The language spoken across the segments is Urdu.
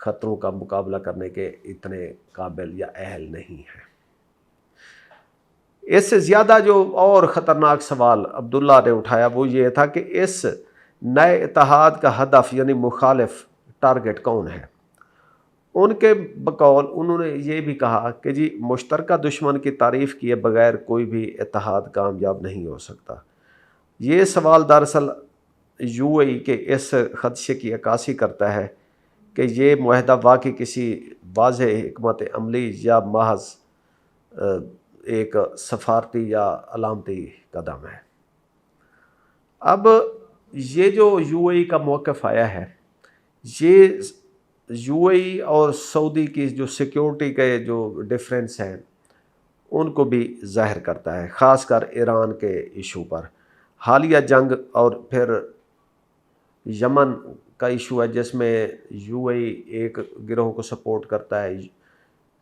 خطروں کا مقابلہ کرنے کے اتنے قابل یا اہل نہیں ہیں۔ اس سے زیادہ جو اور خطرناک سوال عبداللہ نے اٹھایا وہ یہ تھا کہ اس نئے اتحاد کا ہدف یعنی مخالف ٹارگٹ کون ہے۔ ان کے بقول انہوں نے یہ بھی کہا کہ جی مشترکہ دشمن کی تعریف کیے بغیر کوئی بھی اتحاد کامیاب نہیں ہو سکتا۔ یہ سوال دراصل یو اے ای کے اس خدشے کی عکاسی کرتا ہے کہ یہ معاہدہ واقعی کسی واضح حکمت عملی یا محض ایک سفارتی یا علامتی قدم ہے۔ اب یہ جو یو اے ای کا موقف آیا ہے یہ یو اے ای اور سعودی کی جو سیکیورٹی کے جو ڈفرینس ہیں ان کو بھی ظاہر کرتا ہے، خاص کر ایران کے ایشو پر۔ حالیہ جنگ اور پھر یمن کا ایشو ہے جس میں یو اے ای ایک گروہ کو سپورٹ کرتا ہے،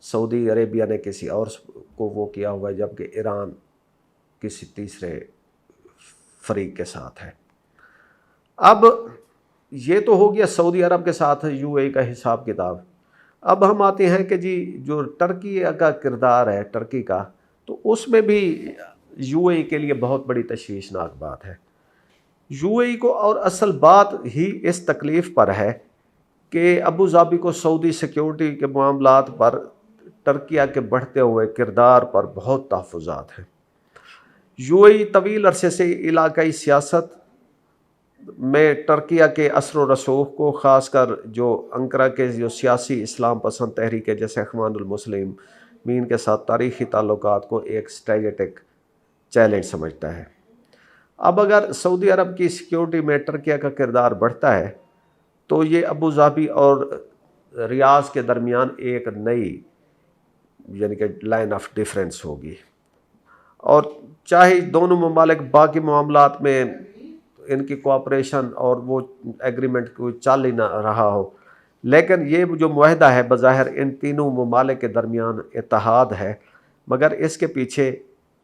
سعودی عربیہ نے کسی اور کو وہ کیا ہوا ہے، جبکہ ایران کسی تیسرے فریق کے ساتھ ہے۔ اب یہ تو ہو گیا سعودی عرب کے ساتھ یو اے ای کا حساب کتاب۔ اب ہم آتے ہیں کہ جی جو ٹرکی کا کردار ہے ٹرکی کا، تو اس میں بھی یو اے ای کے لیے بہت بڑی تشویشناک بات ہے۔ یو اے ای کو اور اصل بات ہی اس تکلیف پر ہے کہ ابوظہبی کو سعودی سیکیورٹی کے معاملات پر ترکیہ کے بڑھتے ہوئے کردار پر بہت تحفظات ہیں۔ یو اے ای طویل عرصے سے علاقائی سیاست میں ترکیہ کے اثر و رسوخ کو، خاص کر جو انقرہ کے جو سیاسی اسلام پسند تحریک ہے جیسے اخوان المسلمین کے ساتھ تاریخی تعلقات کو ایک اسٹریٹجک چیلنج سمجھتا ہے۔ اب اگر سعودی عرب کی سیکیورٹی میں ترکیہ کا کردار بڑھتا ہے تو یہ ابوظہبی اور ریاض کے درمیان ایک نئی یعنی کہ لائن آف ڈیفرنس ہوگی، اور چاہے دونوں ممالک باقی معاملات میں ان کی کوآپریشن اور وہ ایگریمنٹ کوئی چل ہی نہ رہا ہو، لیکن یہ جو معاہدہ ہے بظاہر ان تینوں ممالک کے درمیان اتحاد ہے، مگر اس کے پیچھے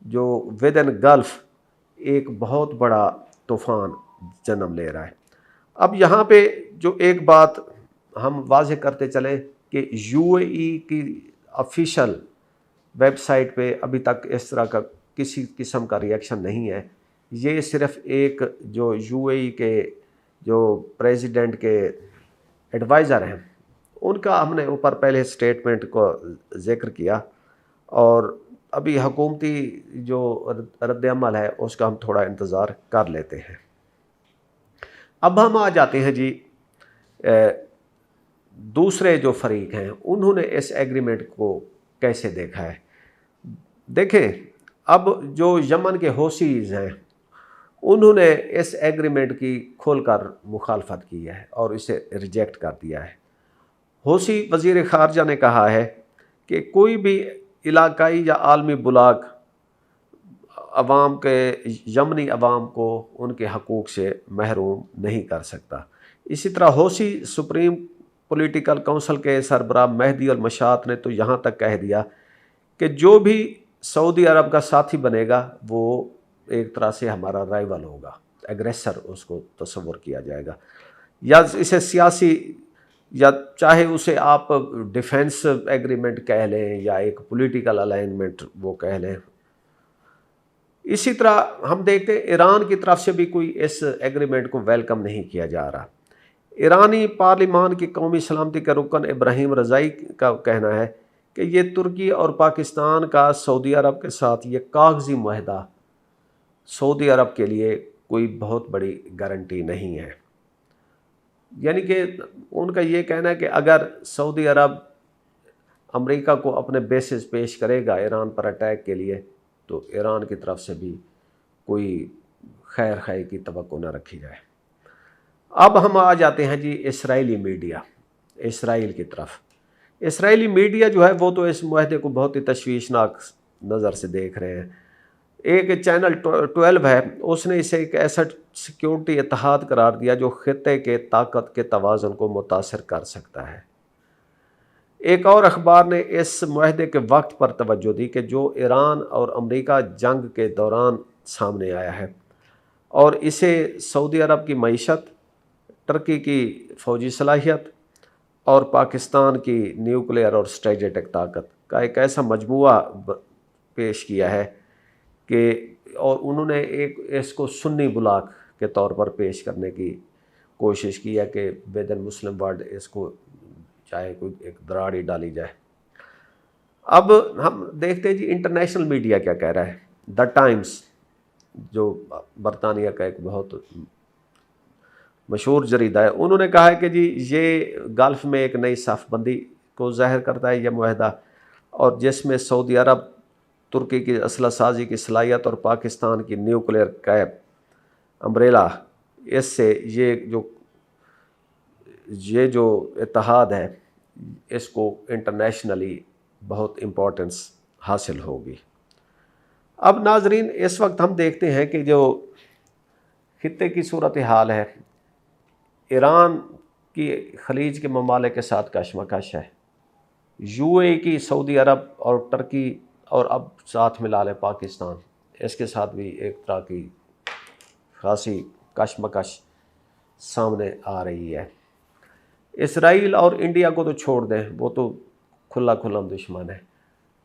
جو ود ان گلف ایک بہت بڑا طوفان جنم لے رہا ہے۔ اب یہاں پہ جو ایک بات ہم واضح کرتے چلیں کہ یو اے ای کی آفیشیل ویب سائٹ پہ ابھی تک اس طرح کا کسی قسم کا ریئیکشن نہیں ہے۔ یہ صرف ایک جو یو اے ای کے جو پریزیڈنٹ کے ایڈوائزر ہیں ان کا ہم نے اوپر پہلے اسٹیٹمنٹ کو ذکر کیا، اور ابھی حکومتی جو رد عمل ہے اس کا ہم تھوڑا انتظار کر لیتے ہیں۔ اب ہم آ جاتے ہیں جی دوسرے جو فریق ہیں انہوں نے اس ایگریمنٹ کو کیسے دیکھا ہے۔ دیکھیں اب جو یمن کے حوثیز ہیں انہوں نے اس ایگریمنٹ کی کھول کر مخالفت کی ہے اور اسے ریجیکٹ کر دیا ہے۔ حوثی وزیر خارجہ نے کہا ہے کہ کوئی بھی علاقائی یا عالمی بلاک عوام کے یمنی عوام کو ان کے حقوق سے محروم نہیں کر سکتا۔ اسی طرح حوثی سپریم پولیٹیکل کونسل کے سربراہ مہدی المشات نے تو یہاں تک کہہ دیا کہ جو بھی سعودی عرب کا ساتھی بنے گا وہ ایک طرح سے ہمارا رائیول ہوگا، ایگریسر اس کو تصور کیا جائے گا، یا اسے سیاسی یا چاہے اسے آپ ڈیفینس ایگریمنٹ کہہ لیں یا ایک پولیٹیکل الائنمنٹ وہ کہہ لیں۔ اسی طرح ہم دیکھتے ہیں ایران کی طرف سے بھی کوئی اس ایگریمنٹ کو ویلکم نہیں کیا جا رہا۔ ایرانی پارلیمان کی قومی سلامتی کے رکن ابراہیم رضائی کا کہنا ہے کہ یہ ترکی اور پاکستان کا سعودی عرب کے ساتھ یہ کاغذی معاہدہ سعودی عرب کے لیے کوئی بہت بڑی گارنٹی نہیں ہے۔ یعنی کہ ان کا یہ کہنا ہے کہ اگر سعودی عرب امریکہ کو اپنے بیسز پیش کرے گا ایران پر اٹیک کے لیے تو ایران کی طرف سے بھی کوئی خیر خواہی کی توقع نہ رکھی جائے۔ اب ہم آ جاتے ہیں جی اسرائیلی میڈیا، اسرائیل کی طرف۔ اسرائیلی میڈیا جو ہے وہ تو اس معاہدے کو بہت ہی تشویشناک نظر سے دیکھ رہے ہیں۔ ایک چینل 12 ہے، اس نے اسے ایک ایسا سیکیورٹی اتحاد قرار دیا جو خطے کے طاقت کے توازن کو متاثر کر سکتا ہے۔ ایک اور اخبار نے اس معاہدے کے وقت پر توجہ دی کہ جو ایران اور امریکہ جنگ کے دوران سامنے آیا ہے، اور اسے سعودی عرب کی معیشت، ترکی کی فوجی صلاحیت اور پاکستان کی نیوکلیئر اور اسٹریٹجک طاقت کا ایک ایسا مجموعہ پیش کیا ہے کہ اور انہوں نے اس کو سنی بلاک کے طور پر پیش کرنے کی کوشش کی ہے کہ ود ان مسلم ورلڈ اس کو چاہے کوئی ایک دراڑ ہی ڈالی جائے۔ اب ہم دیکھتے ہیں جی انٹرنیشنل میڈیا کیا کہہ رہا ہے۔ دا ٹائمز جو برطانیہ کا ایک بہت مشہور جریدہ ہے، انہوں نے کہا ہے کہ جی یہ گلف میں ایک نئی صف بندی کو ظاہر کرتا ہے یہ معاہدہ، اور جس میں سعودی عرب، ترکی کی اسلحہ سازی کی صلاحیت اور پاکستان کی نیوکلیئر کیپ امبریلا، اس سے یہ جو اتحاد ہے اس کو انٹرنیشنلی بہت امپورٹنس حاصل ہوگی۔ اب ناظرین اس وقت ہم دیکھتے ہیں کہ جو خطے کی صورتحال ہے، ایران کی خلیج کے ممالک کے ساتھ کشمکش ہے، یو اے کی سعودی عرب اور ترکی، اور اب ساتھ ملا لیں پاکستان، اس کے ساتھ بھی ایک طرح کی خاصی کشمکش سامنے آ رہی ہے۔ اسرائیل اور انڈیا کو تو چھوڑ دیں، وہ تو کھلا کھلم دشمن ہے۔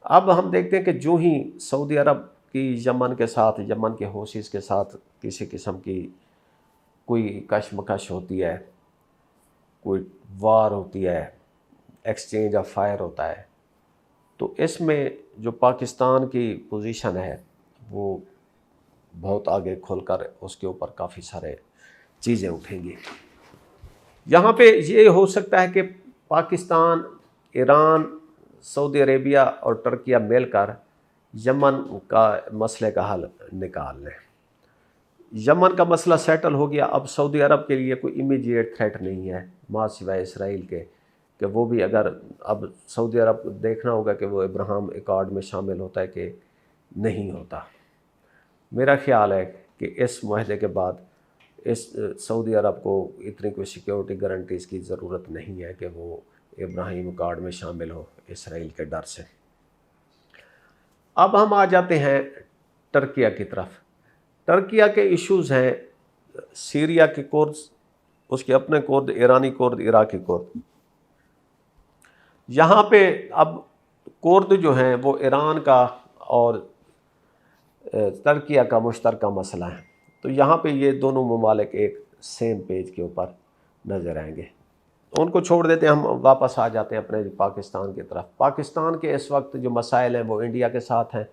اب ہم دیکھتے ہیں کہ جو ہی سعودی عرب کی یمن کے ساتھ، یمن کے حوثیز کے ساتھ کسی قسم کی کوئی کشمکش ہوتی ہے، کوئی وار ہوتی ہے، ایکسچینج آف فائر ہوتا ہے، تو اس میں جو پاکستان کی پوزیشن ہے وہ بہت آگے کھل کر اس کے اوپر کافی سارے چیزیں اٹھیں گی۔ یہاں پہ یہ ہو سکتا ہے کہ پاکستان، ایران، سعودی عربیہ اور ترکیہ مل کر یمن کا مسئلے کا حل نکال لیں۔ یمن کا مسئلہ سیٹل ہو گیا، اب سعودی عرب کے لیے کوئی امیڈیٹ تھریٹ نہیں ہے ماں سوائے اسرائیل کے، کہ وہ بھی اگر اب سعودی عرب کو دیکھنا ہوگا کہ وہ ابراہیم ایکارڈ میں شامل ہوتا ہے کہ نہیں ہوتا۔ میرا خیال ہے کہ اس معاہدے کے بعد اس سعودی عرب کو اتنی کوئی سیکیورٹی گارنٹیز کی ضرورت نہیں ہے کہ وہ ابراہیم ایکارڈ میں شامل ہو اسرائیل کے ڈر سے۔ اب ہم آ جاتے ہیں ترکیہ کی طرف۔ ترکیہ کے ایشوز ہیں سیریا کے کردز، اس کے اپنے کرد، ایرانی کرد، عراقی کرد۔ یہاں پہ اب کرد جو ہیں وہ ایران کا اور ترکیہ کا مشترکہ مسئلہ ہے، تو یہاں پہ یہ دونوں ممالک ایک سیم پیج کے اوپر نظر آئیں گے۔ ان کو چھوڑ دیتے ہیں، ہم واپس آ جاتے ہیں اپنے پاکستان کی طرف۔ پاکستان کے اس وقت جو مسائل ہیں وہ انڈیا کے ساتھ ہیں،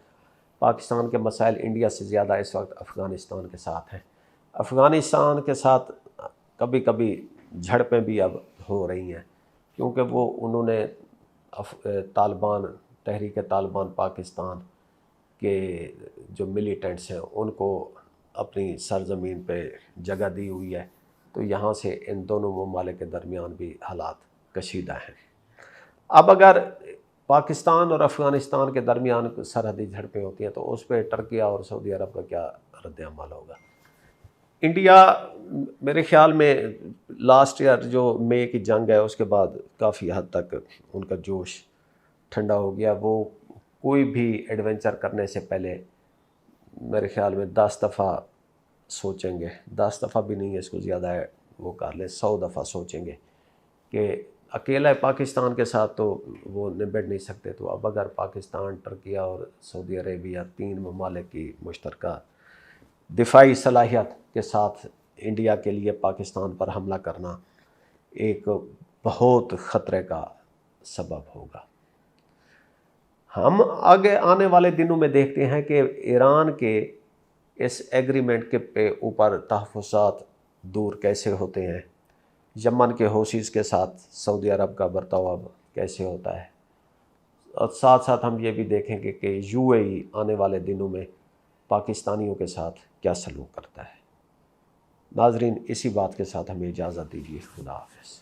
پاکستان کے مسائل انڈیا سے زیادہ اس وقت افغانستان کے ساتھ ہیں۔ افغانستان کے ساتھ کبھی کبھی جھڑپیں بھی اب ہو رہی ہیں، کیونکہ وہ انہوں نے طالبان، تحریک طالبان پاکستان کے جو ملیٹنٹس ہیں ان کو اپنی سرزمین پہ جگہ دی ہوئی ہے، تو یہاں سے ان دونوں ممالک کے درمیان بھی حالات کشیدہ ہیں۔ اب اگر پاکستان اور افغانستان کے درمیان سرحدی جھڑپیں ہوتی ہیں تو اس پہ ترکیہ اور سعودی عرب کا کیا رد عمل ہوگا؟ انڈیا میرے خیال میں لاسٹ ایئر جو مئی کی جنگ ہے اس کے بعد کافی حد تک ان کا جوش ٹھنڈا ہو گیا۔ وہ کوئی بھی ایڈونچر کرنے سے پہلے میرے خیال میں 10 دفعہ سوچیں گے، 10 دفعہ بھی نہیں ہے، اس کو زیادہ ہے وہ کر لیں، 100 دفعہ سوچیں گے کہ اکیلا پاکستان کے ساتھ تو وہ نبڑ نہیں سکتے، تو اب اگر پاکستان، ترکیہ اور سعودی عربیہ 3 ممالک کی مشترکہ دفاعی صلاحیت کے ساتھ انڈیا کے لیے پاکستان پر حملہ کرنا ایک بہت خطرے کا سبب ہوگا۔ ہم آگے آنے والے دنوں میں دیکھتے ہیں کہ ایران کے اس ایگریمنٹ کے پہ اوپر تحفظات دور کیسے ہوتے ہیں، یمن کے حوثیز کے ساتھ سعودی عرب کا برتاؤ اب کیسے ہوتا ہے، اور ساتھ ساتھ ہم یہ بھی دیکھیں گے کہ یو اے ای آنے والے دنوں میں پاکستانیوں کے ساتھ کیا سلوک کرتا ہے۔ ناظرین، اسی بات کے ساتھ ہمیں اجازت دیجیے، خدا حافظ۔